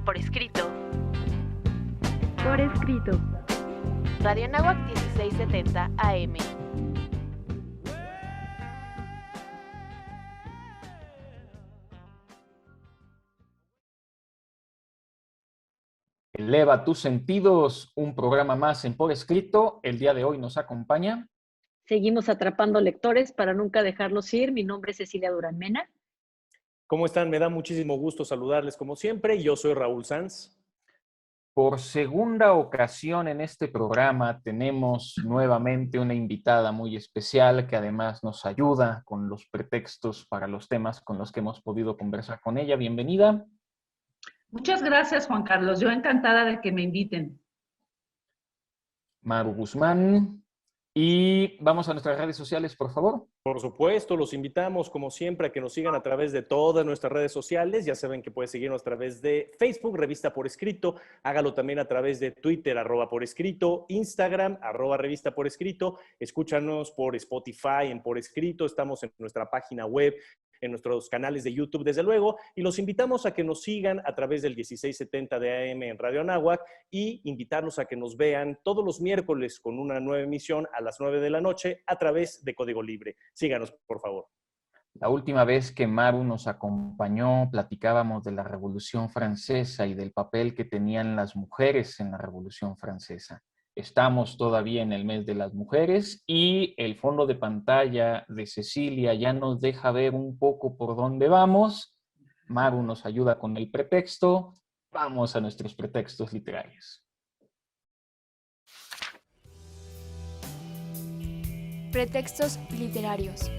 por escrito. Por escrito. Radio Anáhuac 1670 AM. Eleva tus sentidos, un programa más en Por Escrito. El día de hoy nos acompaña. Seguimos atrapando lectores para nunca dejarlos ir. Mi nombre es Cecilia Durán Mena. ¿Cómo están? Me da muchísimo gusto saludarles como siempre. Yo soy Raúl Sanz. Por segunda ocasión en este programa tenemos nuevamente una invitada muy especial que además nos ayuda con los pretextos para los temas con los que hemos podido conversar con ella. Bienvenida. Muchas gracias, Juan Carlos. Yo encantada de que me inviten. Maru Guzmán. Y vamos a nuestras redes sociales, por favor. Por supuesto, los invitamos como siempre a que nos sigan a través de todas nuestras redes sociales. Ya saben que pueden seguirnos a través de Facebook, Revista Por Escrito. Hágalo también a través de Twitter, @PorEscrito, Instagram, @Revista Por Escrito. Escúchanos por Spotify en Por Escrito. Estamos en nuestra página web, en nuestros canales de YouTube, desde luego, y los invitamos a que nos sigan a través del 1670 de AM en Radio Anáhuac y invitarlos a que nos vean todos los miércoles con una nueva emisión a las 9 de la noche a través de Código Libre. Síganos, por favor. La última vez que Maru nos acompañó, platicábamos de la Revolución Francesa y del papel que tenían las mujeres en la Revolución Francesa. Estamos todavía en el mes de las mujeres y el fondo de pantalla de Cecilia ya nos deja ver un poco por dónde vamos. Maru nos ayuda con el pretexto. Vamos a nuestros pretextos literarios. Pretextos literarios.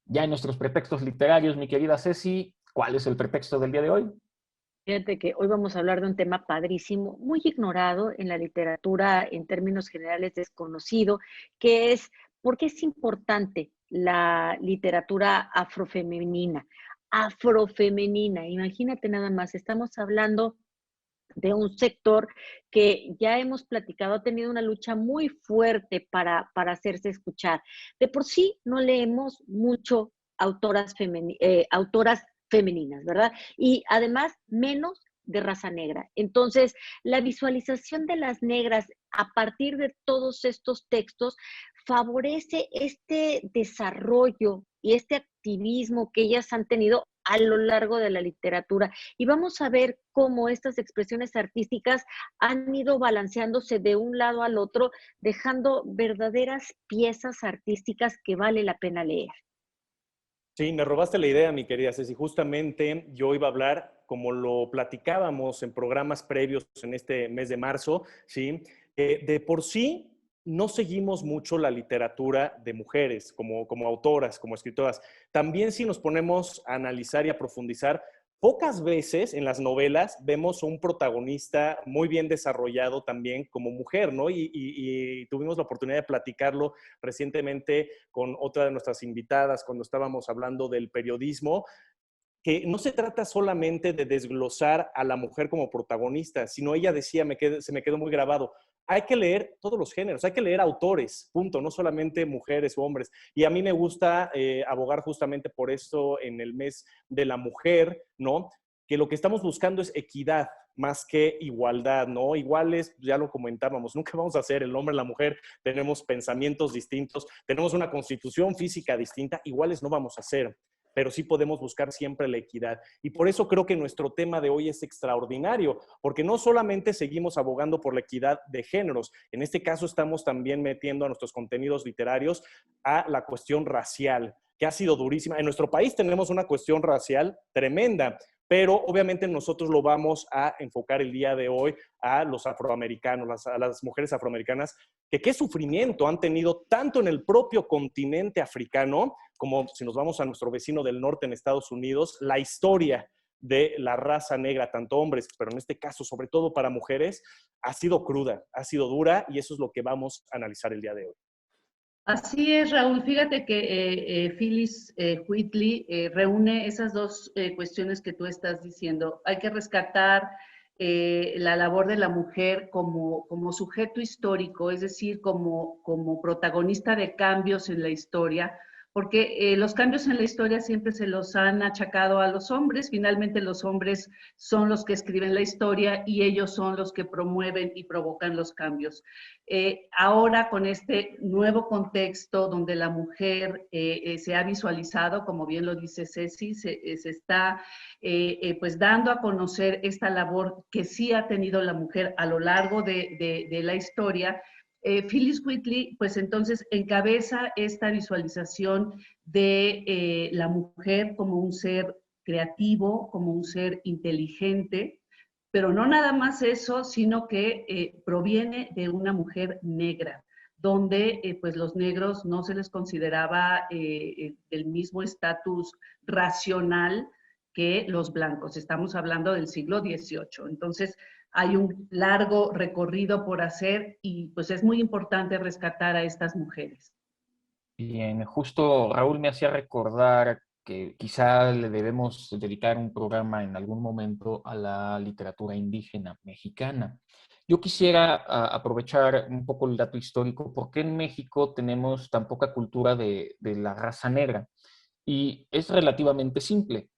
Ya en nuestros pretextos literarios, mi querida Ceci, ¿cuál es el pretexto del día de hoy? Fíjate que hoy vamos a hablar de un tema padrísimo, muy ignorado en la literatura, en términos generales desconocido, que es ¿por qué es importante la literatura afrofemenina? Afrofemenina, imagínate nada más, estamos hablando de un sector que ya hemos platicado, ha tenido una lucha muy fuerte para hacerse escuchar. De por sí no leemos mucho autoras femeninas, ¿verdad? Y además menos de raza negra. Entonces, la visualización de las negras a partir de todos estos textos favorece este desarrollo y este activismo que ellas han tenido a lo largo de la literatura. Y vamos a ver cómo estas expresiones artísticas han ido balanceándose de un lado al otro, dejando verdaderas piezas artísticas que vale la pena leer. Sí, me robaste la idea, mi querida Ceci. Justamente yo iba a hablar, como lo platicábamos en programas previos en este mes de marzo, ¿sí? De por sí no seguimos mucho la literatura de mujeres como autoras, como escritoras. También si nos ponemos a analizar y a profundizar, pocas veces en las novelas vemos un protagonista muy bien desarrollado también como mujer, ¿no? Y tuvimos la oportunidad de platicarlo recientemente con otra de nuestras invitadas cuando estábamos hablando del periodismo, que no se trata solamente de desglosar a la mujer como protagonista, sino ella decía, se me quedó muy grabado, hay que leer todos los géneros, hay que leer autores, punto, no solamente mujeres o hombres. Y a mí me gusta abogar justamente por esto en el mes de la mujer, ¿no? Que lo que estamos buscando es equidad más que igualdad, ¿no? Iguales, ya lo comentábamos, nunca vamos a ser el hombre y la mujer, tenemos pensamientos distintos, tenemos una constitución física distinta, iguales no vamos a ser, pero sí podemos buscar siempre la equidad. Y por eso creo que nuestro tema de hoy es extraordinario, porque no solamente seguimos abogando por la equidad de géneros, en este caso estamos también metiendo a nuestros contenidos literarios a la cuestión racial, que ha sido durísima. En nuestro país tenemos una cuestión racial tremenda, pero obviamente nosotros lo vamos a enfocar el día de hoy a los afroamericanos, a las mujeres afroamericanas, que qué sufrimiento han tenido tanto en el propio continente africano, como si nos vamos a nuestro vecino del norte en Estados Unidos, la historia de la raza negra, tanto hombres, pero en este caso, sobre todo para mujeres, ha sido cruda, ha sido dura, y eso es lo que vamos a analizar el día de hoy. Así es, Raúl. Fíjate que Phyllis Wheatley reúne esas dos cuestiones que tú estás diciendo. Hay que rescatar la labor de la mujer como sujeto histórico, es decir, como protagonista de cambios en la historia, porque los cambios en la historia siempre se los han achacado a los hombres. Finalmente los hombres son los que escriben la historia y ellos son los que promueven y provocan los cambios. Ahora con este nuevo contexto donde la mujer se ha visualizado, como bien lo dice Ceci, se está pues dando a conocer esta labor que sí ha tenido la mujer a lo largo de la historia. Phyllis Wheatley, pues entonces encabeza esta visualización de la mujer como un ser creativo, como un ser inteligente, pero no nada más eso, sino que proviene de una mujer negra, donde pues los negros no se les consideraba el mismo estatus racional que los blancos. Estamos hablando del siglo XVIII. Entonces, hay un largo recorrido por hacer y pues es muy importante rescatar a estas mujeres. Bien, justo Raúl me hacía recordar que quizá le debemos dedicar un programa en algún momento a la literatura indígena mexicana. Yo quisiera aprovechar un poco el dato histórico, porque en México tenemos tan poca cultura de la raza negra. Y es relativamente simple.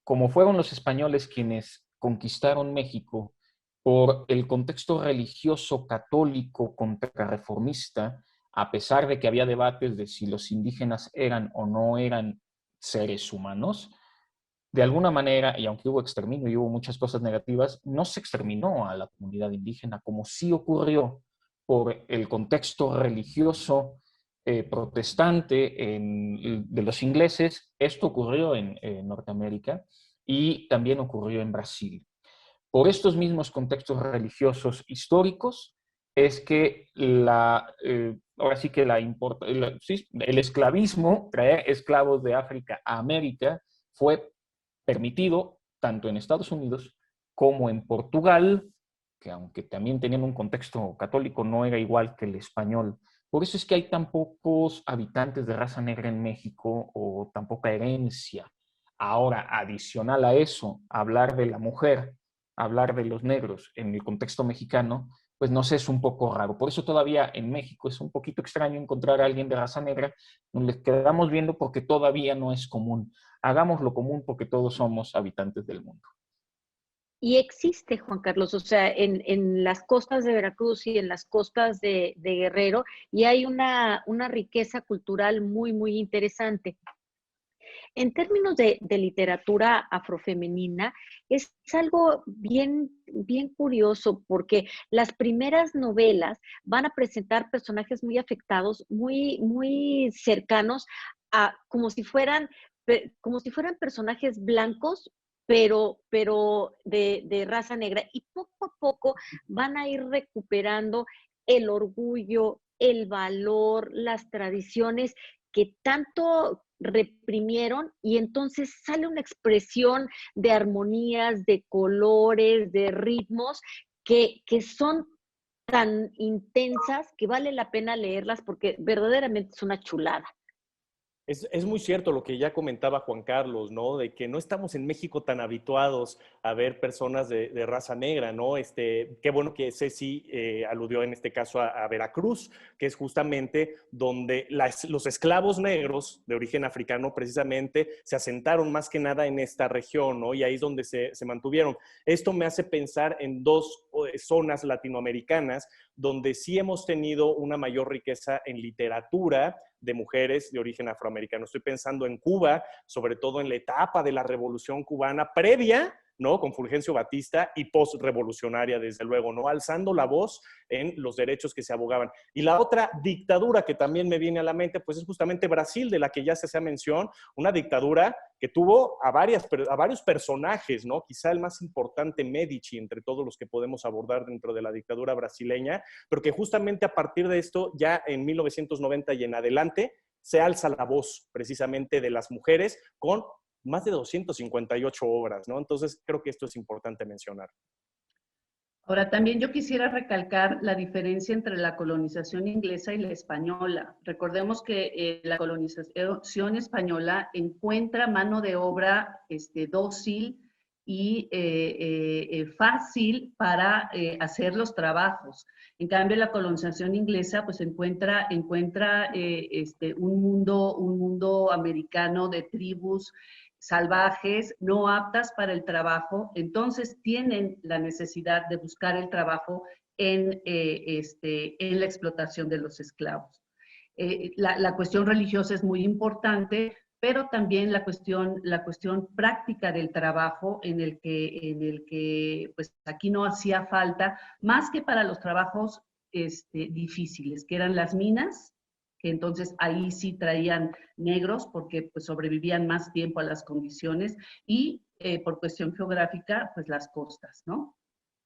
Como fueron los españoles quienes conquistaron México por el contexto religioso católico contrarreformista, a pesar de que había debates de si los indígenas eran o no eran seres humanos, de alguna manera, y aunque hubo exterminio y hubo muchas cosas negativas, no se exterminó a la comunidad indígena como sí ocurrió por el contexto religioso protestante de los ingleses. Esto ocurrió en Norteamérica y también ocurrió en Brasil. Por estos mismos contextos religiosos históricos es que ahora sí que el esclavismo, traer esclavos de África a América, fue permitido tanto en Estados Unidos como en Portugal, que aunque también tenían un contexto católico, no era igual que el español. Por eso es que hay tan pocos habitantes de raza negra en México o tan poca herencia. Ahora, adicional a eso, hablar de la mujer, hablar de los negros en el contexto mexicano, pues no sé, es un poco raro. Por eso todavía en México es un poquito extraño encontrar a alguien de raza negra. Nos les quedamos viendo porque todavía no es común. Hagámoslo común porque todos somos habitantes del mundo. Y existe, Juan Carlos, o sea, en las costas de Veracruz y en las costas de Guerrero, y hay una riqueza cultural muy, muy interesante. En términos de literatura afrofemenina, es algo bien, bien curioso porque las primeras novelas van a presentar personajes muy afectados, muy, muy cercanos a como si fueran personajes blancos, pero de raza negra. Y poco a poco van a ir recuperando el orgullo, el valor, las tradiciones que tanto reprimieron, y entonces sale una expresión de armonías, de colores, de ritmos que son tan intensas que vale la pena leerlas porque verdaderamente es una chulada. Es muy cierto lo que ya comentaba Juan Carlos, ¿no? De que no estamos en México tan habituados a ver personas de raza negra, ¿no? Qué bueno que Ceci aludió en este caso a Veracruz, que es justamente donde los esclavos negros de origen africano precisamente se asentaron más que nada en esta región, ¿no? Y ahí es donde se mantuvieron. Esto me hace pensar en dos zonas latinoamericanas donde sí hemos tenido una mayor riqueza en literatura de mujeres de origen afroamericano. Estoy pensando en Cuba, sobre todo en la etapa de la Revolución Cubana previa, ¿no? Con Fulgencio Batista y post-revolucionaria, desde luego, ¿no? Alzando la voz en los derechos que se abogaban. Y la otra dictadura que también me viene a la mente, pues es justamente Brasil, de la que ya se hacía mención, una dictadura que tuvo a varios personajes, ¿no? Quizá el más importante, Medici, entre todos los que podemos abordar dentro de la dictadura brasileña, pero que justamente a partir de esto, ya en 1990 y en adelante, se alza la voz precisamente de las mujeres con más de 258 obras, ¿no? Entonces, creo que esto es importante mencionar. Ahora, también yo quisiera recalcar la diferencia entre la colonización inglesa y la española. Recordemos que la colonización española encuentra mano de obra dócil y fácil para hacer los trabajos. En cambio, la colonización inglesa pues encuentra un mundo americano de tribus salvajes, no aptas para el trabajo, entonces tienen la necesidad de buscar el trabajo en la explotación de los esclavos. La cuestión religiosa es muy importante, pero también la cuestión práctica del trabajo en el que pues aquí no hacía falta, más que para los trabajos difíciles, que eran las minas, que entonces ahí sí traían negros porque pues sobrevivían más tiempo a las condiciones, y por cuestión geográfica, pues las costas, ¿no?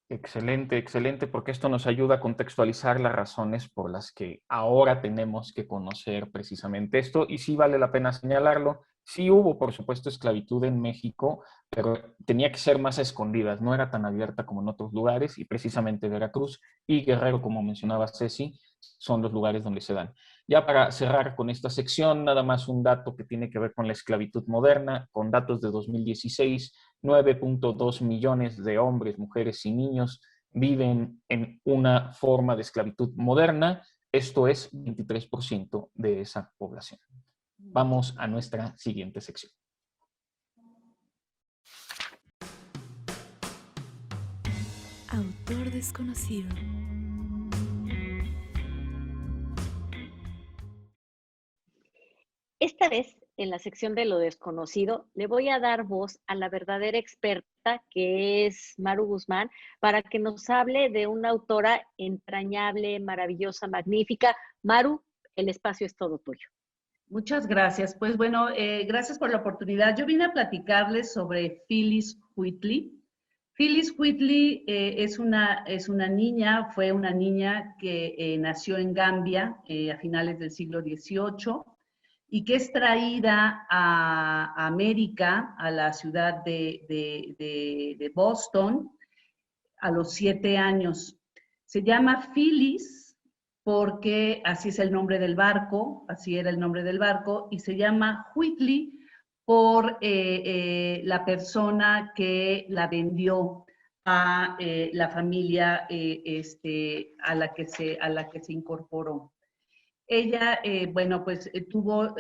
Excelente, excelente, porque esto nos ayuda a contextualizar las razones por las que ahora tenemos que conocer precisamente esto. Y sí vale la pena señalarlo, sí hubo, por supuesto, esclavitud en México, pero tenía que ser más a escondidas, no era tan abierta como en otros lugares, y precisamente Veracruz y Guerrero, como mencionaba Ceci, son los lugares donde se dan. Ya para cerrar con esta sección, nada más un dato que tiene que ver con la esclavitud moderna, con datos de 2016, 9.2 millones de hombres, mujeres y niños viven en una forma de esclavitud moderna. Esto es 23% de esa población. Vamos a nuestra siguiente sección. Autor desconocido. Esta vez, en la sección de lo desconocido, le voy a dar voz a la verdadera experta, que es Maru Guzmán, para que nos hable de una autora entrañable, maravillosa, magnífica. Maru, el espacio es todo tuyo. Muchas gracias. Pues bueno, gracias por la oportunidad. Yo vine a platicarles sobre Phyllis Wheatley. Phyllis Wheatley es una niña, fue una niña que nació en Gambia a finales del siglo XVIII, y que es traída a América, a la ciudad de Boston, a los 7 años. Se llama Phyllis porque así es el nombre del barco, así era el nombre del barco, y se llama Wheatley por la persona que la vendió a la familia a la que se incorporó. Ella, bueno, pues tuvo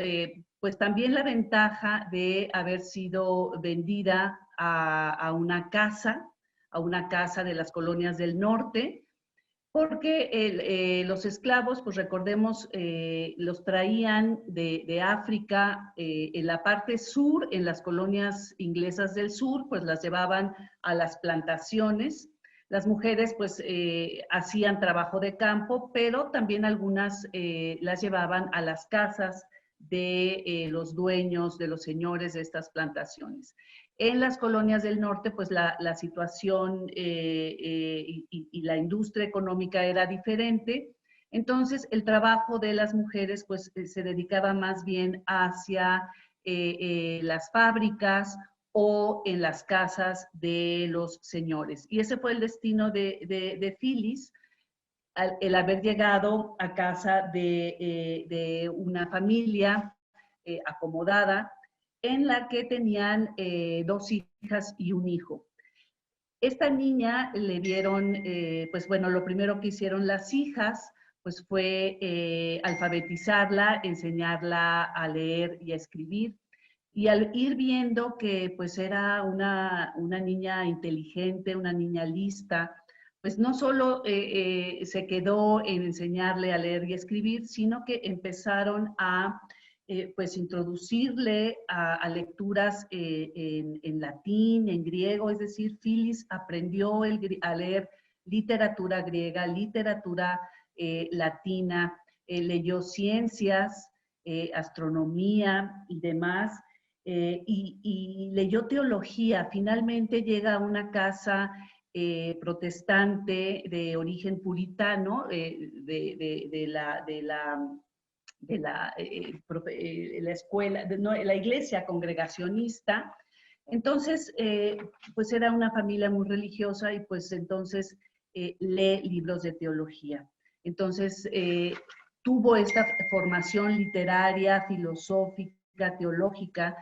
pues también la ventaja de haber sido vendida a una casa de las colonias del norte, porque los esclavos, pues recordemos, los traían de África, en la parte sur, en las colonias inglesas del sur, pues las llevaban a las plantaciones. Las mujeres pues hacían trabajo de campo, pero también algunas las llevaban a las casas de los dueños, de los señores de estas plantaciones. En las colonias del norte, pues la situación y la industria económica era diferente. Entonces, el trabajo de las mujeres pues se dedicaba más bien hacia las fábricas o en las casas de los señores. Y ese fue el destino de Phyllis, el haber llegado a casa de una familia acomodada, en la que tenían 2 hijas y un hijo. Esta niña le dieron, pues bueno, lo primero que hicieron las hijas, pues fue alfabetizarla, enseñarla a leer y a escribir. Y al ir viendo que pues era una niña inteligente, una niña lista, pues no solo se quedó en enseñarle a leer y a escribir, sino que empezaron a pues introducirle a lecturas en latín, en griego, es decir, Phyllis aprendió a leer literatura griega, literatura latina, leyó ciencias, astronomía y demás, y leyó teología. Finalmente llega a una casa protestante de origen puritano, de la escuela, la iglesia congregacionista. Entonces, pues era una familia muy religiosa, y pues entonces lee libros de teología. Entonces, tuvo esta formación literaria, filosófica, teológica,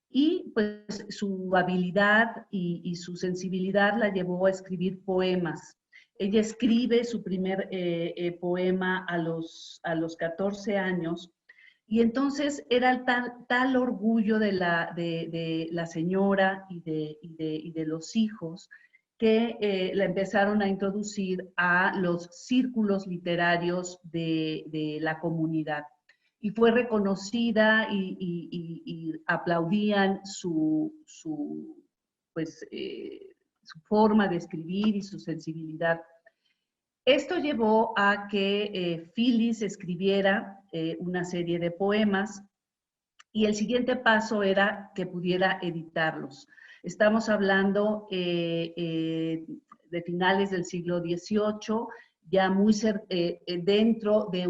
y pues su habilidad y su sensibilidad la llevó a escribir poemas. Ella escribe su primer poema a los 14 años, y entonces era tal orgullo de la señora y de los hijos, que la empezaron a introducir a los círculos literarios de la comunidad. Y fue reconocida y aplaudían su forma de escribir y su sensibilidad. Esto llevó a que Phyllis escribiera una serie de poemas, y el siguiente paso era que pudiera editarlos. Estamos hablando de finales del siglo XVIII, ya muy dentro de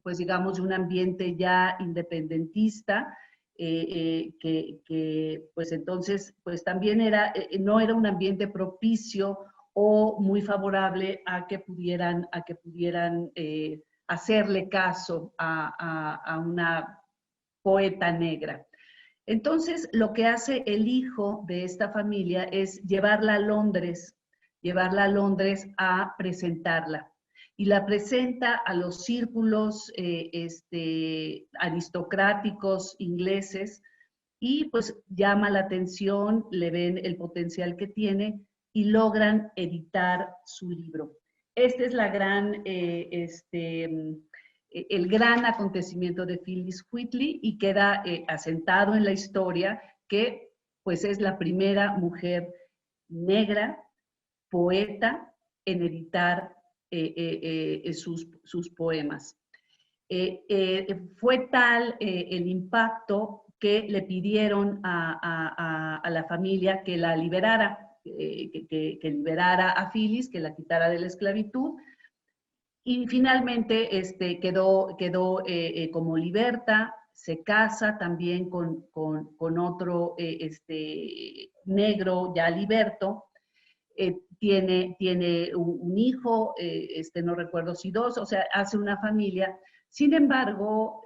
pues digamos, de un ambiente ya independentista, que pues entonces pues también no era un ambiente propicio o muy favorable a que pudieran hacerle caso a una poeta negra. Entonces, lo que hace el hijo de esta familia es llevarla a Londres a presentarla. Y la presenta a los círculos aristocráticos ingleses, y pues llama la atención, le ven el potencial que tiene y logran editar su libro. Este es el gran acontecimiento de Phyllis Wheatley, y queda asentado en la historia que pues es la primera mujer negra poeta en editar sus poemas. Fue tal el impacto que le pidieron a la familia que la liberara, que liberara a Phyllis, que la quitara de la esclavitud, y finalmente quedó como liberta. Se casa también con otro negro ya liberto. Tiene un hijo, no recuerdo si 2, o sea, hace una familia. Sin embargo,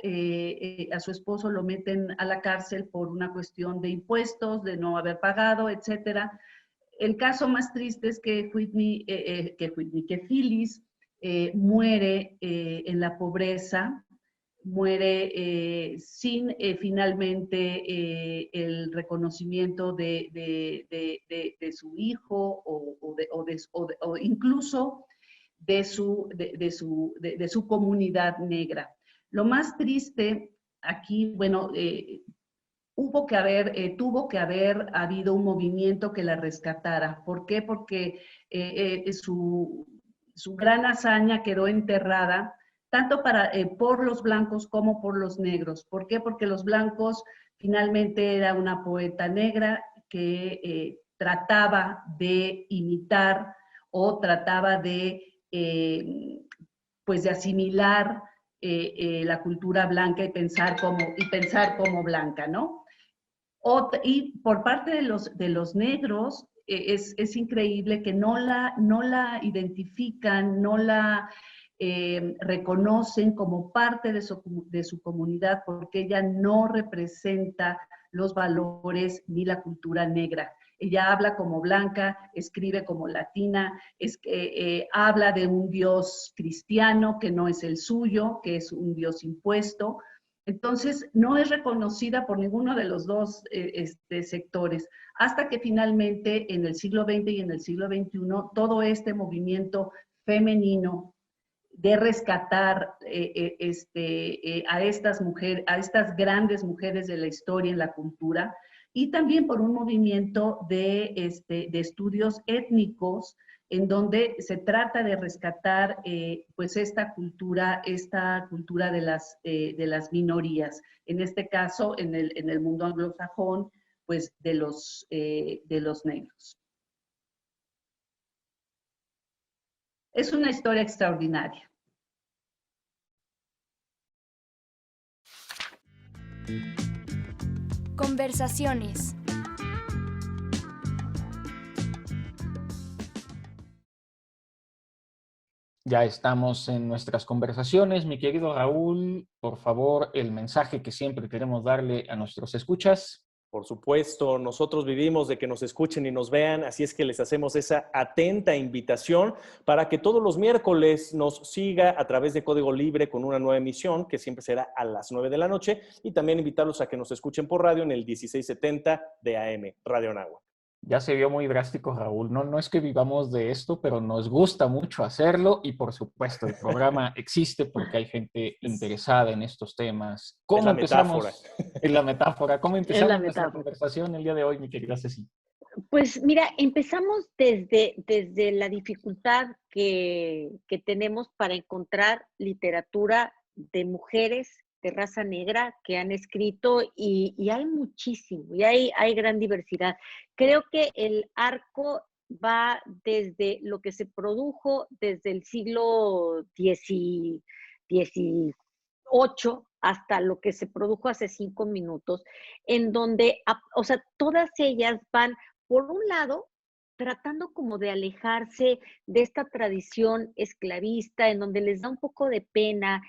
a su esposo lo meten a la cárcel por una cuestión de impuestos, de no haber pagado, etc. El caso más triste es que Phyllis muere en la pobreza, muere sin finalmente el reconocimiento de su hijo o incluso de su comunidad negra. Lo más triste aquí, bueno, tuvo que haber habido un movimiento que la rescatara. ¿Por qué? Porque su gran hazaña quedó enterrada tanto por los blancos como por los negros. ¿Por qué? Porque los blancos finalmente era una poeta negra que trataba de imitar o trataba de asimilar la cultura blanca y pensar como blanca, ¿no? Y por parte de los negros, es increíble que no la identifican, no la reconocen como parte de su comunidad, porque ella no representa los valores ni la cultura negra. Ella habla como blanca, escribe como latina, habla de un Dios cristiano que no es el suyo, que es un Dios impuesto. Entonces, no es reconocida por ninguno de los dos sectores, hasta que finalmente en el siglo XX y en el siglo XXI, todo este movimiento femenino de rescatar a estas grandes mujeres de la historia en la cultura, y también por un movimiento de estudios étnicos, en donde se trata de rescatar pues esta cultura de las minorías. En este caso, en el mundo anglosajón, pues de los negros. Es una historia extraordinaria. Conversaciones. Ya estamos en nuestras conversaciones. Mi querido Raúl, por favor, el mensaje que siempre queremos darle a nuestros escuchas. Por supuesto, nosotros vivimos de que nos escuchen y nos vean, así es que les hacemos esa atenta invitación para que todos los miércoles nos siga a través de Código Libre con una nueva emisión que siempre será a las 9 de la noche y también invitarlos a que nos escuchen por radio en el 1670 de AM, Radio Anáhuac. Ya se vio muy drástico, Raúl. No es que vivamos de esto, pero nos gusta mucho hacerlo y por supuesto el programa existe porque hay gente interesada en estos temas. ¿Cómo Es la empezamos? metáfora. En la metáfora. ¿Cómo Es empezamos la nuestra metáfora. conversación el día de hoy, mi querida Ceci? Pues mira, empezamos desde la dificultad que tenemos para encontrar literatura de mujeres de raza negra que han escrito y hay muchísimo, y hay gran diversidad. Creo que el arco va desde lo que se produjo desde el siglo XVIII hasta lo que se produjo hace 5 minutos, en donde, o sea, todas ellas van, por un lado, tratando como de alejarse de esta tradición esclavista, en donde les da un poco de pena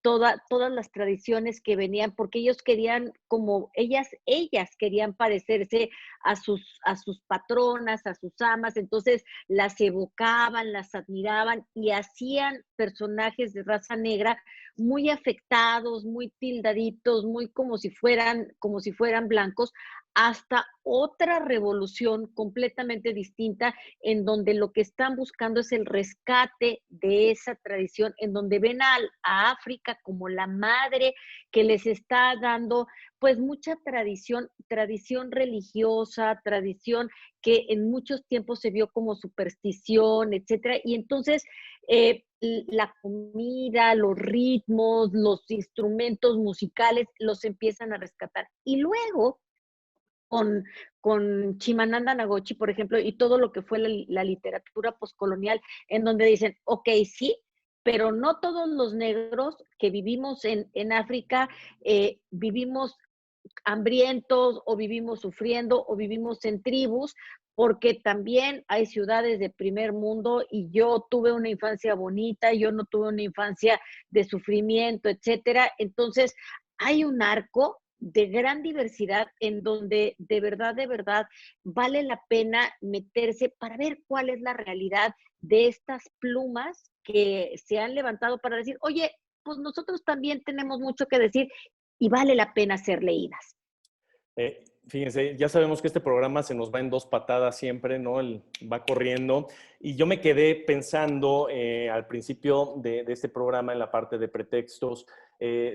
todas las tradiciones que venían, porque ellos querían, como ellas querían parecerse a sus patronas, a sus amas, entonces las evocaban, las admiraban y hacían personajes de raza negra muy afectados, muy tildaditos, muy como si fueran blancos, hasta otra revolución completamente distinta, en donde lo que están buscando es el rescate de esa tradición, en donde ven a África como la madre que les está dando pues mucha tradición religiosa, tradición que en muchos tiempos se vio como superstición, etcétera, y entonces la comida, los ritmos, los instrumentos musicales los empiezan a rescatar. Y luego, con Chimamanda Ngozi, por ejemplo, y todo lo que fue la literatura poscolonial, en donde dicen, ok, sí, pero no todos los negros que vivimos en África vivimos hambrientos o vivimos sufriendo o vivimos en tribus, porque también hay ciudades de primer mundo y yo tuve una infancia bonita, yo no tuve una infancia de sufrimiento, etcétera. Entonces, hay un arco de gran diversidad en donde de verdad vale la pena meterse para ver cuál es la realidad de estas plumas que se han levantado para decir, oye, pues nosotros también tenemos mucho que decir y vale la pena ser leídas. Fíjense, ya sabemos que este programa se nos va en 2 patadas siempre, ¿no? Va corriendo. Y yo me quedé pensando al principio de este programa, en la parte de pretextos,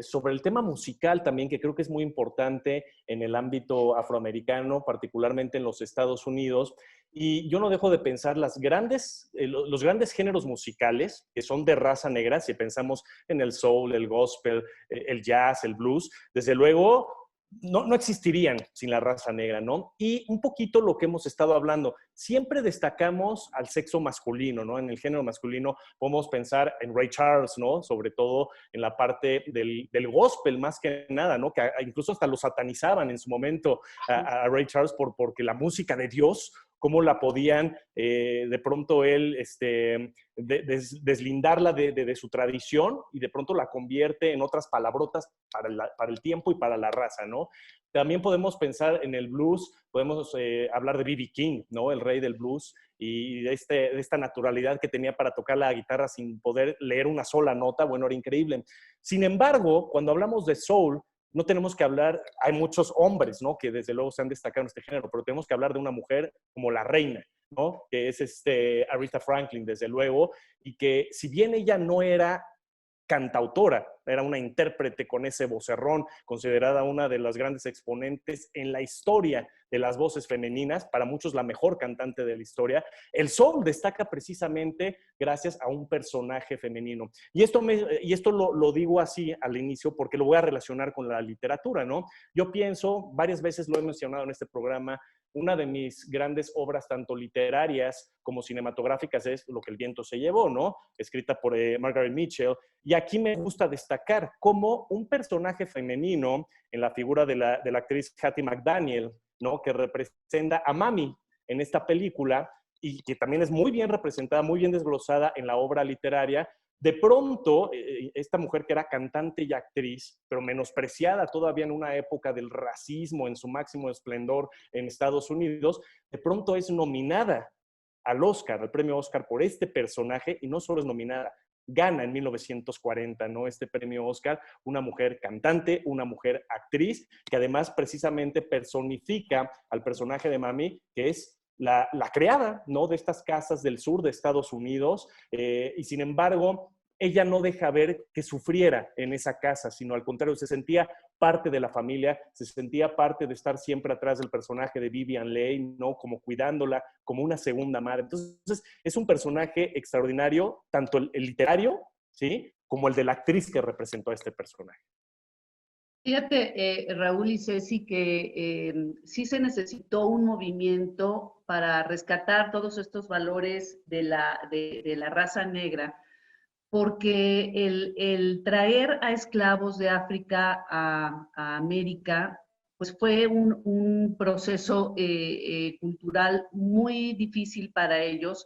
sobre el tema musical también, que creo que es muy importante en el ámbito afroamericano, particularmente en los Estados Unidos. Y yo no dejo de pensar los grandes géneros musicales que son de raza negra, si pensamos en el soul, el gospel, el jazz, el blues, desde luego no existirían sin la raza negra, ¿no? Y un poquito lo que hemos estado hablando, siempre destacamos al sexo masculino, ¿no? En el género masculino podemos pensar en Ray Charles, ¿no? Sobre todo en la parte del gospel, más que nada, ¿no? Que incluso hasta lo satanizaban en su momento a Ray Charles porque la música de Dios, cómo la podían de pronto él deslindarla de su tradición y de pronto la convierte en otras palabrotas para el tiempo y para la raza, ¿no? También podemos pensar en el blues, podemos hablar de B.B. King, ¿no? El rey del blues, y de esta naturalidad que tenía para tocar la guitarra sin poder leer una sola nota, bueno, era increíble. Sin embargo, cuando hablamos de soul, no tenemos que hablar, hay muchos hombres, ¿no? Que desde luego se han destacado en este género, pero tenemos que hablar de una mujer como la reina, ¿no? Que es Aretha Franklin, desde luego, y que si bien ella no era cantautora, era una intérprete con ese vocerrón, considerada una de las grandes exponentes en la historia de las voces femeninas, para muchos la mejor cantante de la historia. El soul destaca precisamente gracias a un personaje femenino. Y esto lo digo así al inicio porque lo voy a relacionar con la literatura, ¿no? Yo pienso, varias veces lo he mencionado en este programa, una de mis grandes obras, tanto literarias como cinematográficas, es Lo que el viento se llevó, ¿no? Escrita por Margaret Mitchell. Y aquí me gusta destacar cómo un personaje femenino, en la figura de la actriz Hattie McDaniel, ¿no? Que representa a Mami en esta película y que también es muy bien representada, muy bien desglosada en la obra literaria, De pronto, esta mujer que era cantante y actriz, pero menospreciada todavía en una época del racismo en su máximo esplendor en Estados Unidos, de pronto es nominada al Oscar, al premio Oscar por este personaje, y no solo es nominada, gana en 1940, ¿no? Este premio Oscar, una mujer cantante, una mujer actriz, que además precisamente personifica al personaje de Mamie, que es la creada, ¿no? De estas casas del sur de Estados Unidos, y sin embargo, ella no deja ver que sufriera en esa casa, sino al contrario, se sentía parte de la familia, se sentía parte de estar siempre atrás del personaje de Vivien Leigh, ¿no? Como cuidándola, como una segunda madre. Entonces, es un personaje extraordinario, tanto el literario, ¿sí? Como el de la actriz que representó a este personaje. Fíjate, Raúl y Ceci, que sí se necesitó un movimiento para rescatar todos estos valores de la raza negra, porque el traer a esclavos de África a América, pues fue un proceso cultural muy difícil para ellos,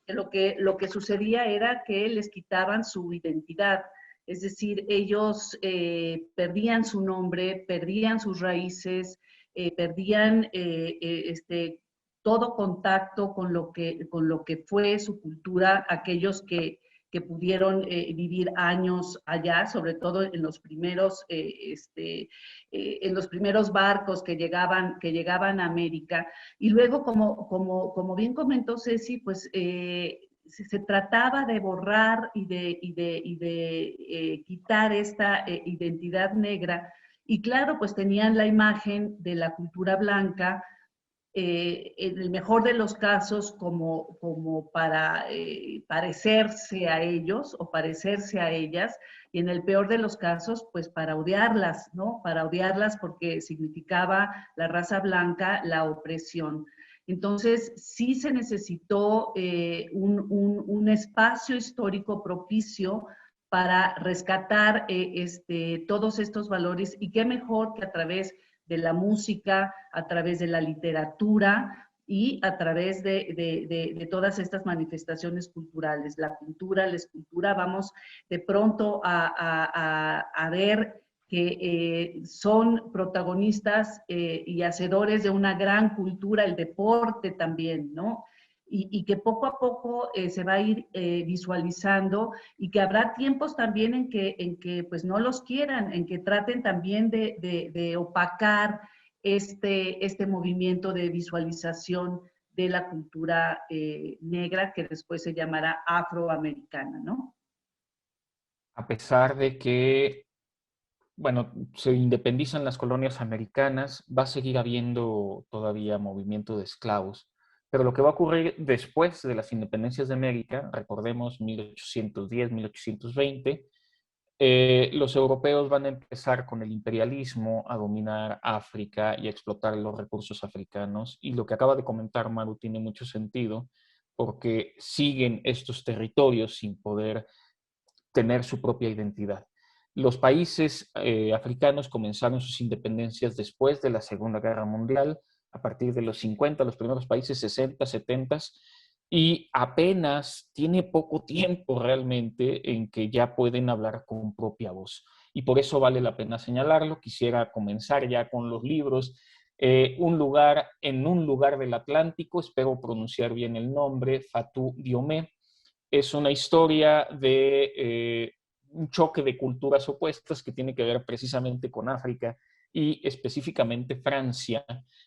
porque lo que sucedía era que les quitaban su identidad. Es decir, ellos perdían su nombre, perdían sus raíces, perdían todo contacto con lo que fue su cultura, aquellos que pudieron vivir años allá, sobre todo en los primeros barcos que llegaban a América. Y luego, como bien comentó Ceci, pues se trataba de borrar y de quitar esta identidad negra. Y claro, pues tenían la imagen de la cultura blanca, en el mejor de los casos como para parecerse a ellos o parecerse a ellas, y en el peor de los casos, pues para odiarlas, ¿no? Para odiarlas porque significaba la raza blanca la opresión. Entonces, sí se necesitó un espacio histórico propicio para rescatar todos estos valores, y qué mejor que a través de la música, a través de la literatura y a través de todas estas manifestaciones culturales. La pintura, la escultura, vamos de pronto a ver que son protagonistas y hacedores de una gran cultura, el deporte también, ¿no? Y que poco a poco se va a ir visualizando, y que habrá tiempos también en que pues no los quieran, en que traten también de opacar este movimiento de visualización de la cultura negra, que después se llamará afroamericana, ¿no? A pesar de que, bueno, se independizan las colonias americanas, va a seguir habiendo todavía movimiento de esclavos. Pero lo que va a ocurrir después de las independencias de América, recordemos 1810, 1820, los europeos van a empezar con el imperialismo a dominar África y a explotar los recursos africanos. Y lo que acaba de comentar Maru tiene mucho sentido, porque siguen estos territorios sin poder tener su propia identidad. Los países africanos comenzaron sus independencias después de la Segunda Guerra Mundial, a partir de los 50, los primeros países 60, 70, y apenas tiene poco tiempo realmente en que ya pueden hablar con propia voz. Y por eso vale la pena señalarlo. Quisiera comenzar ya con los libros. En un lugar del Atlántico, espero pronunciar bien el nombre, Fatou Diome. Es una historia de un choque de culturas opuestas que tiene que ver precisamente con África y específicamente Francia,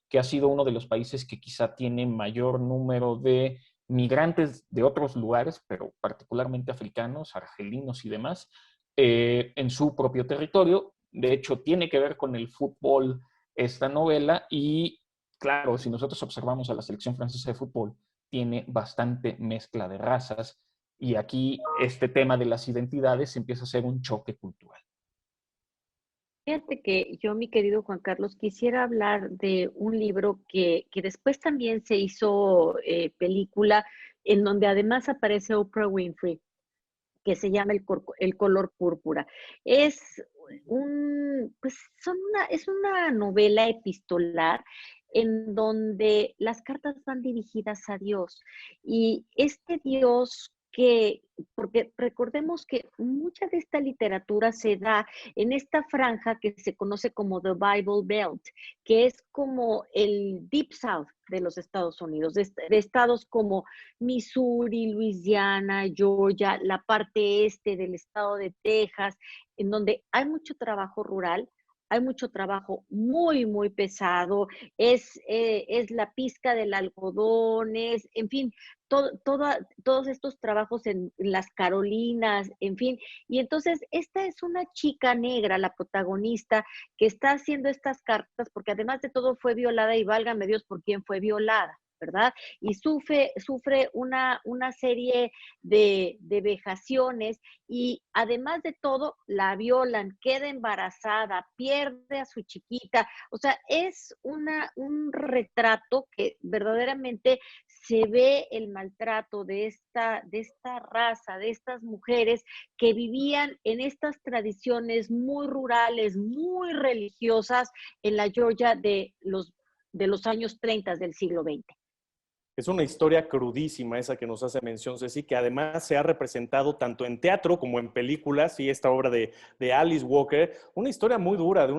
que ha sido uno de los países que quizá tiene mayor número de migrantes de otros lugares, pero particularmente africanos, argelinos y demás, en su propio territorio. De hecho, tiene que ver con el fútbol esta novela y, claro, si nosotros observamos a la selección francesa de fútbol, tiene bastante mezcla de razas, y aquí este tema de las identidades empieza a ser un choque cultural. Fíjate que yo, mi querido Juan Carlos, quisiera hablar de un libro que después también se hizo película, en donde además aparece Oprah Winfrey, que se llama El color púrpura. Es es una novela epistolar en donde las cartas van dirigidas a Dios. Y este Dios porque recordemos que mucha de esta literatura se da en esta franja que se conoce como The Bible Belt, que es como el Deep South de los Estados Unidos, de estados como Missouri, Louisiana, Georgia, la parte este del estado de Texas, en donde hay mucho trabajo rural, hay mucho trabajo muy, muy pesado, es la pizca del algodón, en fin, todos estos trabajos en las Carolinas, en fin. Y entonces, esta es una chica negra, la protagonista, que está haciendo estas cartas, porque además de todo fue violada y válgame Dios por quién fue violada, ¿verdad? Y sufre una serie de vejaciones y además de todo la violan, queda embarazada, pierde a su chiquita. O sea, es un retrato que verdaderamente se ve el maltrato de esta raza, de estas mujeres que vivían en estas tradiciones muy rurales, muy religiosas en la Georgia de los años 30 del siglo XX. Es una historia crudísima esa que nos hace mención Ceci, que además se ha representado tanto en teatro como en películas, y esta obra de Alice Walker, una historia muy dura de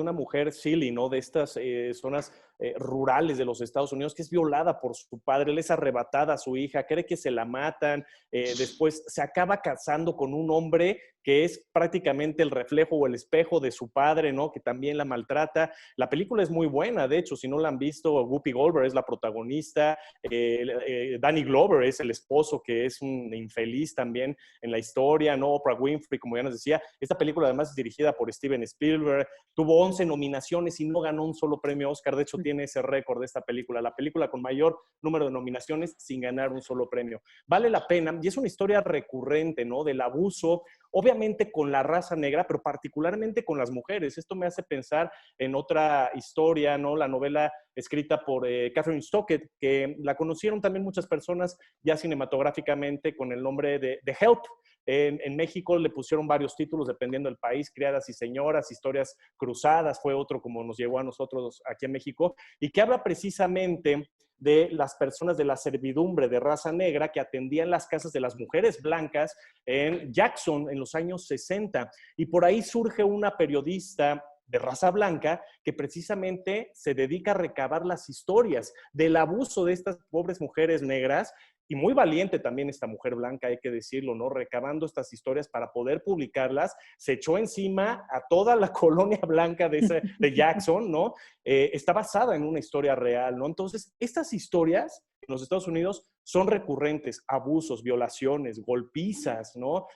una mujer silly, ¿no? De estas zonas rurales de los Estados Unidos, que es violada por su padre, él es arrebatada a su hija, cree que se la matan, después se acaba casando con un hombre que es prácticamente el reflejo o el espejo de su padre, ¿no? Que también la maltrata. La película es muy buena, de hecho, si no la han visto, Whoopi Goldberg es la protagonista, Danny Glover es el esposo, que es un infeliz también en la historia, ¿no? Oprah Winfrey, como ya nos decía. Esta película además es dirigida por Steven Spielberg, tuvo 11 nominaciones y no ganó un solo premio Oscar, de hecho tiene ese récord de esta película, la película con mayor número de nominaciones sin ganar un solo premio. Vale la pena, y es una historia recurrente, ¿no? Del abuso, obviamente con la raza negra, pero particularmente con las mujeres. Esto me hace pensar en otra historia, ¿no? La novela escrita por Catherine Stockett, que la conocieron también muchas personas ya cinematográficamente con el nombre de Help. En México le pusieron varios títulos dependiendo del país, Criadas y Señoras, Historias Cruzadas, fue otro como nos llegó a nosotros aquí en México, y que habla precisamente de las personas de la servidumbre de raza negra que atendían las casas de las mujeres blancas en Jackson en los años 60. Y por ahí surge una periodista de raza blanca que precisamente se dedica a recabar las historias del abuso de estas pobres mujeres negras, y muy valiente también esta mujer blanca, hay que decirlo, ¿no? Recabando estas historias para poder publicarlas, se echó encima a toda la colonia blanca de Jackson, ¿no? Está basada en una historia real, ¿no? Entonces, estas historias en los Estados Unidos son recurrentes, abusos, violaciones, golpizas, ¿no?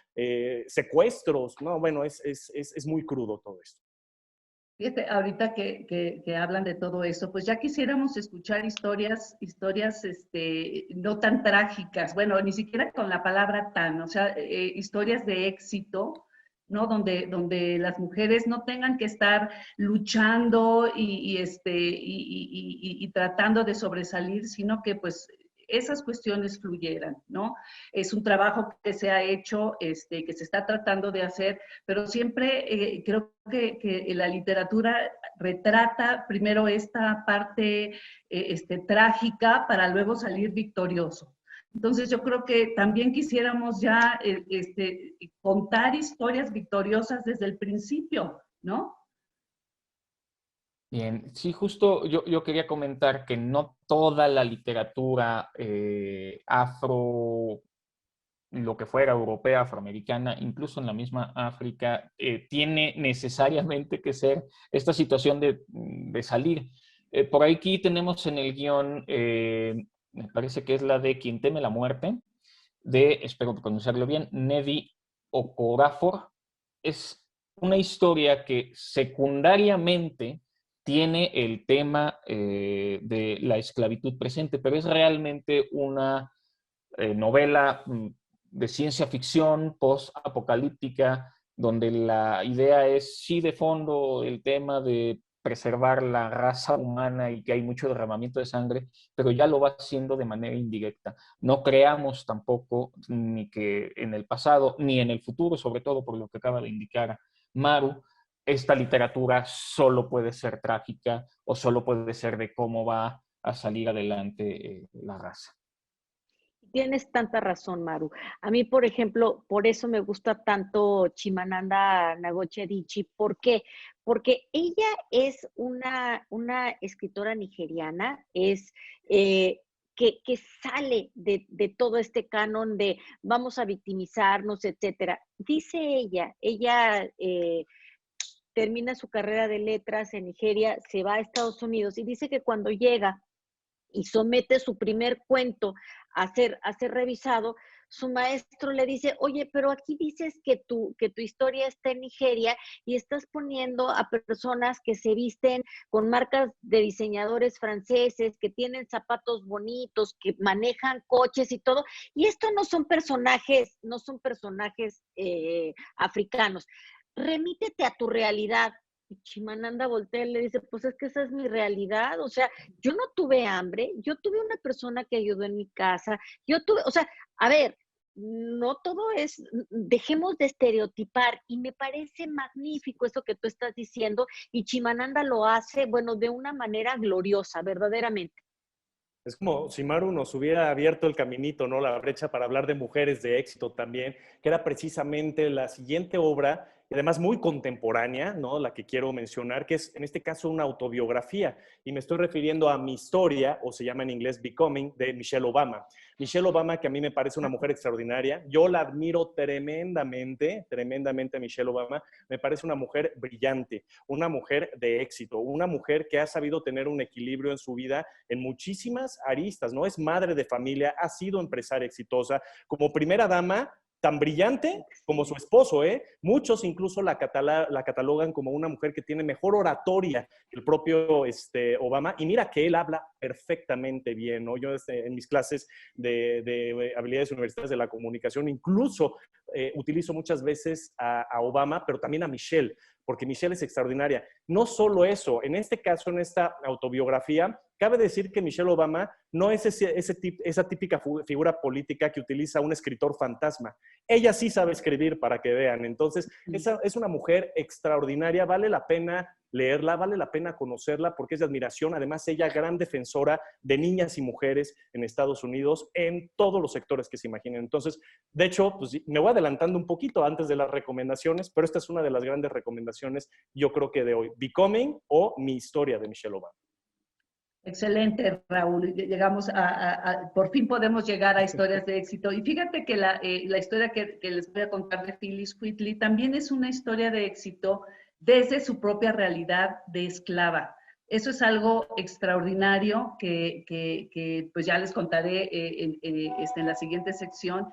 Secuestros, ¿no? Bueno, es muy crudo todo esto. Fíjate, ahorita que hablan de todo eso, pues ya quisiéramos escuchar historias no tan trágicas, bueno, ni siquiera con la palabra tan, o sea, historias de éxito, ¿no? Donde las mujeres no tengan que estar luchando y tratando de sobresalir, sino que pues esas cuestiones fluyeran, ¿no? Es un trabajo que se ha hecho, que se está tratando de hacer, pero siempre creo que la literatura retrata primero esta parte trágica para luego salir victorioso. Entonces yo creo que también quisiéramos ya contar historias victoriosas desde el principio, ¿no? Bien, sí, justo yo quería comentar que no toda la literatura afro, lo que fuera europea, afroamericana, incluso en la misma África, tiene necesariamente que ser esta situación de salir. Por aquí tenemos en el guión, me parece que es la de Quien teme la muerte, espero pronunciarlo bien, Nnedi Okorafor. Es una historia que secundariamente tiene el tema de la esclavitud presente, pero es realmente una novela de ciencia ficción post-apocalíptica, donde la idea es, sí, de fondo, el tema de preservar la raza humana y que hay mucho derramamiento de sangre, pero ya lo va haciendo de manera indirecta. No creamos tampoco ni que en el pasado, ni en el futuro, sobre todo por lo que acaba de indicar Maru, esta literatura solo puede ser trágica o solo puede ser de cómo va a salir adelante la raza. Tienes tanta razón, Maru. A mí, por ejemplo, por eso me gusta tanto Chimamanda Ngozi Adichie. ¿Por qué? Porque ella es una escritora nigeriana, que sale de todo este canon de vamos a victimizarnos, etcétera. Dice ella termina su carrera de letras en Nigeria, se va a Estados Unidos y dice que cuando llega y somete su primer cuento a ser revisado, su maestro le dice, oye, pero aquí dices que tu historia está en Nigeria y estás poniendo a personas que se visten con marcas de diseñadores franceses, que tienen zapatos bonitos, que manejan coches y todo, y esto no son personajes africanos. Remítete a tu realidad. Y Chimananda voltea y le dice, pues es que esa es mi realidad, o sea, yo no tuve hambre, yo tuve una persona que ayudó en mi casa, yo tuve, o sea, a ver, no todo es, dejemos de estereotipar y me parece magnífico eso que tú estás diciendo y Chimananda lo hace, bueno, de una manera gloriosa, verdaderamente. Es como si Maru nos hubiera abierto el caminito, ¿no? La brecha para hablar de mujeres de éxito también, que era precisamente la siguiente obra, y además muy contemporánea, ¿no? La que quiero mencionar, que es en este caso una autobiografía. Y me estoy refiriendo a Mi historia, o se llama en inglés Becoming, de Michelle Obama. Michelle Obama, que a mí me parece una mujer extraordinaria. Yo la admiro tremendamente, tremendamente a Michelle Obama. Me parece una mujer brillante, una mujer de éxito, una mujer que ha sabido tener un equilibrio en su vida en muchísimas aristas, ¿no? Es madre de familia, ha sido empresaria exitosa, como primera dama, tan brillante como su esposo, ¿eh? Muchos incluso la catalogan como una mujer que tiene mejor oratoria que el propio Obama, y mira que él habla perfectamente bien, ¿no? Yo en mis clases de habilidades universitarias de la comunicación incluso utilizo muchas veces a Obama, pero también a Michelle, porque Michelle es extraordinaria. No solo eso, en este caso, en esta autobiografía, cabe decir que Michelle Obama no es esa típica figura política que utiliza un escritor fantasma. Ella sí sabe escribir, para que vean. Entonces, es una mujer extraordinaria, vale la pena leerla, vale la pena conocerla porque es de admiración. Además, ella gran defensora de niñas y mujeres en Estados Unidos en todos los sectores que se imaginen. Entonces, de hecho, pues, me voy adelantando un poquito antes de las recomendaciones, pero esta es una de las grandes recomendaciones, yo creo que de hoy. Becoming o Mi historia de Michelle Obama. Excelente, Raúl. Llegamos por fin podemos llegar a historias de éxito. Y fíjate que la historia que les voy a contar de Phyllis Wheatley también es una historia de éxito desde su propia realidad de esclava. Eso es algo extraordinario que pues ya les contaré en la siguiente sección,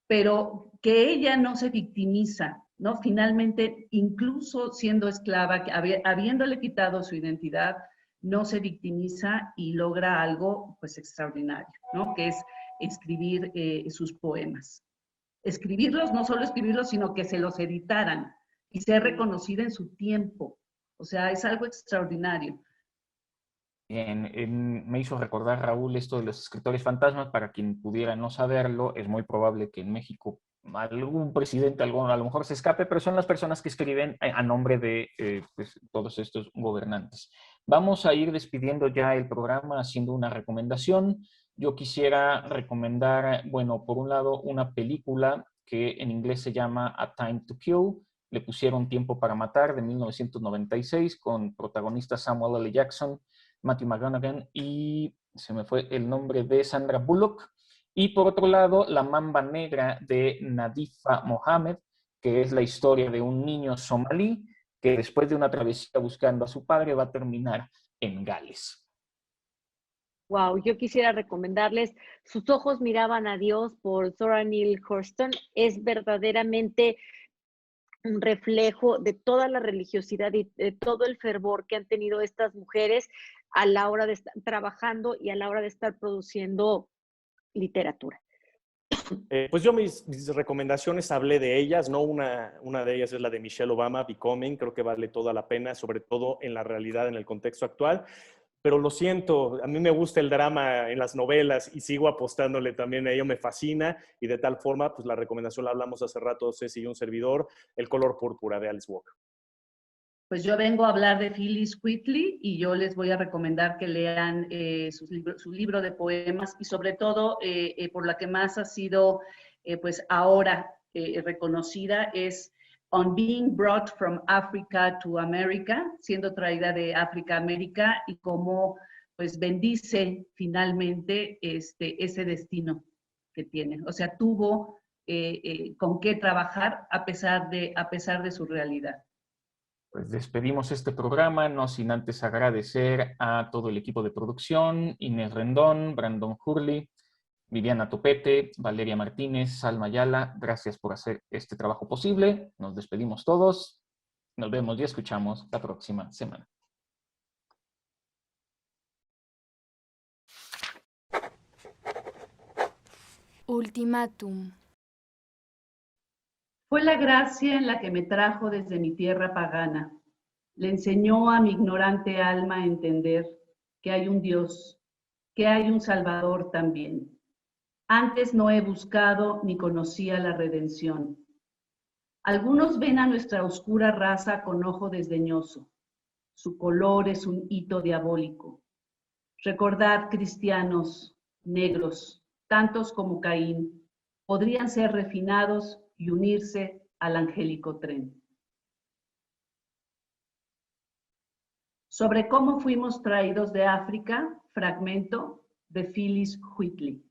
pero que ella no se victimiza, ¿no? Finalmente, incluso siendo esclava, habiéndole quitado su identidad, no se victimiza y logra algo pues extraordinario, ¿no? Que es escribir sus poemas. Escribirlos, no solo escribirlos, sino que se los editaran y ser reconocida en su tiempo. O sea, es algo extraordinario. Me hizo recordar, Raúl, esto de los escritores fantasmas. Para quien pudiera no saberlo, es muy probable que en México algún presidente, a lo mejor se escape, pero son las personas que escriben a nombre de pues, todos estos gobernantes. Vamos a ir despidiendo ya el programa haciendo una recomendación. Yo quisiera recomendar, bueno, por un lado, una película que en inglés se llama A Time to Kill. Le pusieron Tiempo para Matar, de 1996, con protagonistas Samuel L. Jackson, Matthew McConaughey y se me fue el nombre de Sandra Bullock. Y por otro lado, La Mamba Negra de Nadifa Mohamed, que es la historia de un niño somalí que después de una travesía buscando a su padre va a terminar en Gales. Wow, yo quisiera recomendarles Sus ojos miraban a Dios por Zora Neale Hurston. Es verdaderamente un reflejo de toda la religiosidad y de todo el fervor que han tenido estas mujeres a la hora de estar trabajando y a la hora de estar produciendo literatura. Pues yo mis recomendaciones hablé de ellas, ¿no? Una de ellas es la de Michelle Obama, Becoming, creo que vale toda la pena, sobre todo en la realidad, en el contexto actual. Pero lo siento, a mí me gusta el drama en las novelas y sigo apostándole también a ello, me fascina, y de tal forma, pues la recomendación la hablamos hace rato, Ceci y un servidor, El color púrpura de Alice Walker. pues yo vengo a hablar de Phyllis Wheatley y yo les voy a recomendar que lean su libro de poemas y sobre todo por la que más ha sido pues ahora reconocida es On Being Brought from Africa to America, siendo traída de África a América y cómo pues bendice finalmente ese destino que tiene. O sea, tuvo con qué trabajar a pesar de su realidad. Pues despedimos este programa, no sin antes agradecer a todo el equipo de producción, Inés Rendón, Brandon Hurley, Viviana Topete, Valeria Martínez, Salma Ayala, gracias por hacer este trabajo posible. Nos despedimos todos. Nos vemos y escuchamos la próxima semana. Ultimátum. Fue la gracia en la que me trajo desde mi tierra pagana. Le enseñó a mi ignorante alma a entender que hay un Dios, que hay un Salvador también. Antes no he buscado ni conocía la redención. Algunos ven a nuestra oscura raza con ojo desdeñoso. Su color es un hito diabólico. Recordad, cristianos, negros, tantos como Caín, podrían ser refinados y unirse al angélico tren. Sobre cómo fuimos traídos de África, fragmento de Phyllis Wheatley.